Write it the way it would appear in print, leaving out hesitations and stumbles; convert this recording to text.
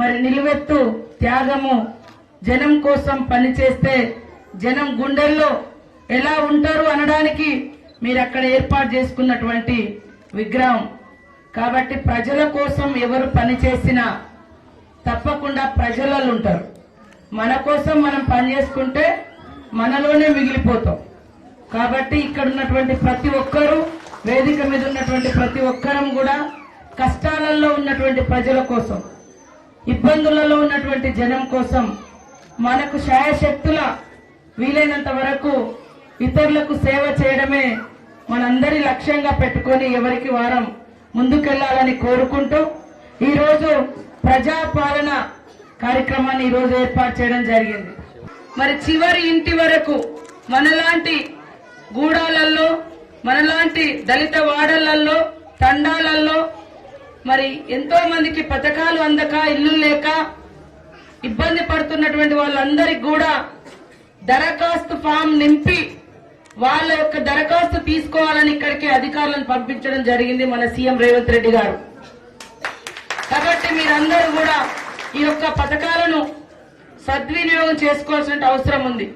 మరి నిలువెత్తు త్యాగము జనం కోసం పనిచేస్తే జనం గుండెల్లో ఎలా ఉంటారు అనడానికి మీరు అక్కడ ఏర్పాటు చేసుకున్నటువంటి విగ్రహం. కాబట్టి ప్రజల కోసం ఎవరు పని చేసినా తప్పకుండా ప్రజలలో ఉంటారు. మన కోసం మనం పని చేసుకుంటే మనలోనే మిగిలిపోతాం. కాబట్టి ఇక్కడ ఉన్నటువంటి ప్రతి ఒక్కరూ, వేదిక మీద ఉన్నటువంటి ప్రతి ఒక్కరం కూడా కష్టాలలో ఉన్నటువంటి ప్రజల కోసం, ఇబ్బందులలో ఉన్నటువంటి జనం కోసం మనకు శాయశక్తుల వీలైనంత వరకు ఇతరులకు సేవ చేయడమే మనందరి లక్ష్యంగా పెట్టుకొని ఎవరికి వారం ముందుకెళ్లాలని కోరుకుంటూ ఈరోజు ప్రజాపాలన కార్యక్రమాన్ని ఈరోజు ఏర్పాటు చేయడం జరిగింది. మరి చివరి ఇంటి వరకు మనలాంటి గూడాలలో, మనలాంటి దళిత వాడలలో, తండాలలో మరి ఎంతో మందికి పథకాలు అందక, ఇల్లు లేక ఇబ్బంది పడుతున్నటువంటి వాళ్ళందరికీ కూడా దరఖాస్తు ఫామ్ నింపి వాళ్ళ యొక్క దరఖాస్తు తీసుకోవాలని ఇక్కడికి అధికారులను పంపించడం జరిగింది మన సీఎం రేవంత్ రెడ్డి గారు. కాబట్టి మీరందరూ కూడా ఈ యొక్క పథకాలను సద్వినియోగం చేసుకోవాల్సిన అవసరం ఉంది.